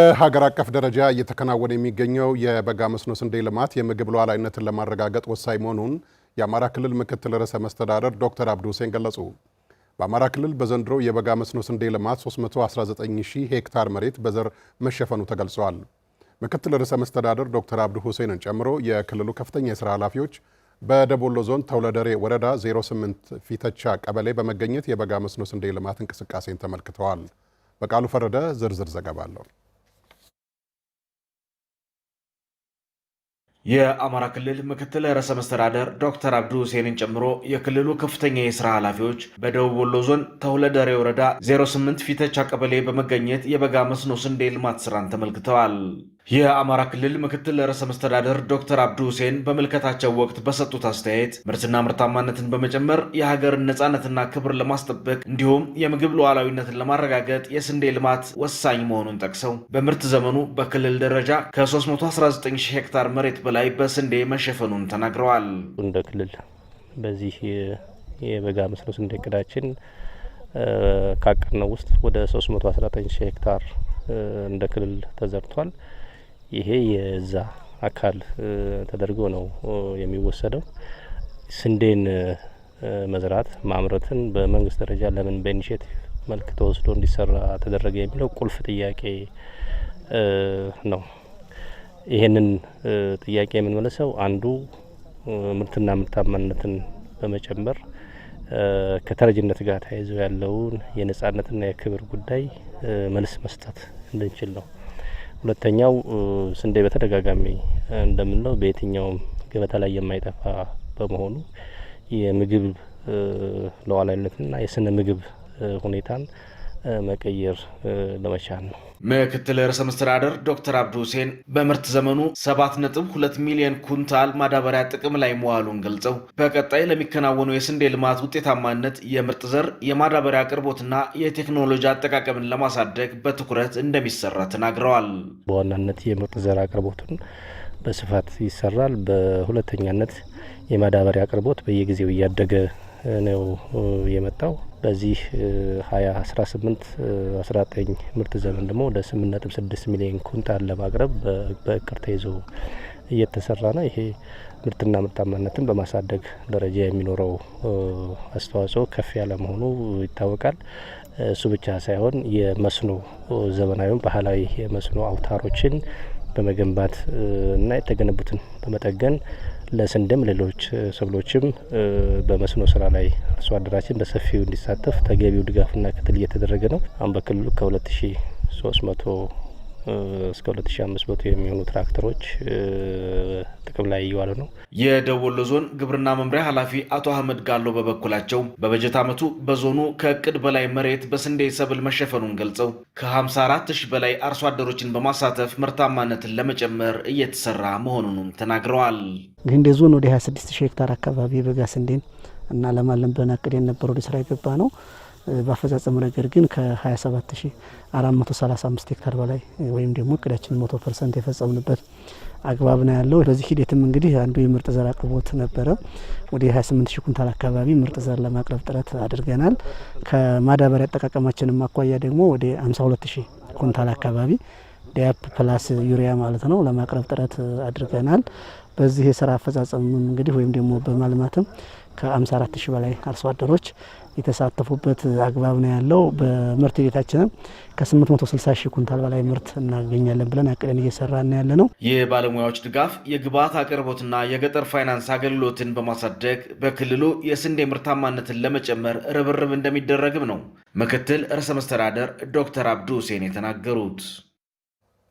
በሀገር አቀፍ ደረጃ እየተከናወነ የሚገኘው የበጋ መስኖ ስንዴ ልማት የምግብ ሉዓላዊነትን ለማረጋገጥ ወሳኝ መሆኑን የአማራ ክልል ምክትል ርዕሰ መስተዳድር ዶክተር አብዱ ሁሴን ገለጹ። በአማራ ክልል በዘንድሮ የበጋ መስኖ ስንዴ ልማት 319,000 ሄክታር መሬት በዘር መሸፈኑ ተገልጿል። ምክትል ርዕሰ መስተዳድር ዶክተር አብዱ ሁሴንን ጨምሮ የክልሉ ከፍተኛ የሥራ ኃላፊዎች በደቡብ ወሎ ዞን ተውለደሬ ወረዳ 08 ፊተቻ ቀበሌ በመገኘት የበጋ መስኖ ስንዴ ልማት እንቅስቃሴን ተመልክተዋል። በቃሉ ፈረደ ዝርዝር ዘገባ አለው። የአማራ ክልል ምክትል ርዕሰ መስተዳድር ዶክተር አብዱ ሁሴንን ጨምሮ የክልሉ ከፍተኛ የሥራ ኃላፊዎች በደቡብ ወሎ ዞን ተውለደሬ ወረዳ 08 ፊተቻ ቀበሌ በመገኘት የበጋ መስኖ ስንዴ ልማት ስራን ተመልክተዋል። የአማራ ክልል ምክትል ርዕሰ መስተዳድር ዶክተር አብዱ ሁሴን በምልከታቸው ወቅት በሰጡት አስተያየት ምርትና ምርታማነትን በመጨመር የሀገርን ነጻነትና ክብር ለማስጠበቅ እንዲሁም የምግብ ሉዓላዊነትን ለማረጋገጥ የስንዴ ልማት ወሳኝ መሆኑን ጠቅሰው በምርት ዘመኑ በክልል ደረጃ ከ319,000 ሄክታር መሬት በላይ በስንዴ መሸፈኑን ተናግረዋል። እንደ ክልል በዚህ የበጋ መስኖ ስንዴ እቅዳችን ካቀድነው ውስጥ ወደ 319,000 ሄክታር እንደ ክልል ተዘርቷል። ይሄ የዛ አካል ተደርጎ ነው የሚወሰደው። ስንዴን መዝራት ማምረትን በመንግስት ደረጃ ለምን በኢኒሼቲቭ መልክ ተወስዶ እንዲሰራ ተደረገ የሚለው ቁልፍ ጥያቄ ነው። ይሄንን ጥያቄ የምንመልሰው አንዱ ምርትና ምርታማነትን በመጨመር ከተረጅነት ጋር ተያይዞ ያለውን የነጻነትና የክብር ጉዳይ መልስ መስጠት እንድንችል ነው። ሁለተኛው ስንዴ በተደጋጋሚ እንደምንለው በየትኛውም ገበታ ላይ የማይጠፋ በመሆኑ የምግብ ሉዓላዊነትና የስነ ምግብ ሁኔታን መቀየር ለመቻል ነው። ምክትል ርዕሰ መስተዳድር ዶክተር አብዱ ሁሴን በምርት ዘመኑ 7.2 ሚሊዮን ኩንታል ማዳበሪያ ጥቅም ላይ መዋሉን ገልጸው በቀጣይ ለሚከናወኑ የስንዴ ልማት ውጤታማነት የምርጥ ዘር የማዳበሪያ አቅርቦትና የቴክኖሎጂ አጠቃቀምን ለማሳደግ በትኩረት እንደሚሰራ ተናግረዋል። በዋናነት የምርጥ ዘር አቅርቦቱን በስፋት ይሰራል። በሁለተኛነት የማዳበሪያ አቅርቦት በየጊዜው እያደገ ነው የመጣው። በዚህ 2018-19 ምርት ዘመን ደግሞ ወደ 8.6 ሚሊዮን ኩንታል ለማቅረብ በእቅድ ተይዞ እየተሰራ ነው። ይሄ ምርትና ምርታማነትን በማሳደግ ደረጃ የሚኖረው አስተዋጽኦ ከፍ ያለ መሆኑ ይታወቃል። እሱ ብቻ ሳይሆን የመስኖ ዘመናዊም ባህላዊ የመስኖ አውታሮችን በመገንባት እና የተገነቡትን በመጠገን ለስንዴም ሌሎች ሰብሎችም በመስኖ ስራ ላይ አርሶ አደራችን በሰፊው እንዲሳተፍ ተገቢው ድጋፍና ክትል እየተደረገ ነው። አሁን በክልሉ ከ2300 እስከ 2500 የሚሆኑ ትራክተሮች ጥቅም ላይ እየዋሉ ነው። የደቡብ ወሎ ዞን ግብርና መምሪያ ኃላፊ አቶ አህመድ ጋሎ በበኩላቸው በበጀት ዓመቱ በዞኑ ከእቅድ በላይ መሬት በስንዴ ሰብል መሸፈኑን ገልጸው ከ54,000 በላይ አርሶ አደሮችን በማሳተፍ ምርታማነትን ለመጨመር እየተሰራ መሆኑንም ተናግረዋል። እንደ ዞን ወደ 26,000 ሄክታር አካባቢ በጋ ስንዴን እና ለማለም ብለን አቅደን ነበር ወደ ስራ የገባ ነው። በአፈጻጸሙ ነገር ግን ከ27,435 ሄክታር በላይ ወይም ደግሞ እቅዳችን 100% የፈጸምንበት አግባብ ነው ያለው። በዚህ ሂደትም እንግዲህ አንዱ የምርጥ ዘር አቅርቦት ነበረ። ወደ 28,000 ኩንታል አካባቢ ምርጥ ዘር ለማቅረብ ጥረት አድርገናል። ከማዳበሪያ አጠቃቀማችንም አኳያ ደግሞ ወደ 52,000 ኩንታል አካባቢ ዲያፕ ፕላስ ዩሪያ ማለት ነው ለማቅረብ ጥረት አድርገናል። በዚህ የስራ አፈጻጸም እንግዲህ ወይም ደግሞ በማልማትም ከ54,000 በላይ አርሶ አደሮች የተሳተፉበት አግባብ ነው ያለው። በምርት ሂደታችንም ከ860,000 ኩንታል በላይ ምርት እናገኛለን ብለን አቅደን እየሰራን ያለ ነው። የባለሙያዎች ድጋፍ፣ የግብዓት አቅርቦትና የገጠር ፋይናንስ አገልግሎትን በማሳደግ በክልሉ የስንዴ ምርታማነትን ለመጨመር ርብርብ እንደሚደረግም ነው ምክትል ርዕሰ መስተዳድር ዶክተር አብዱ ሁሴን የተናገሩት።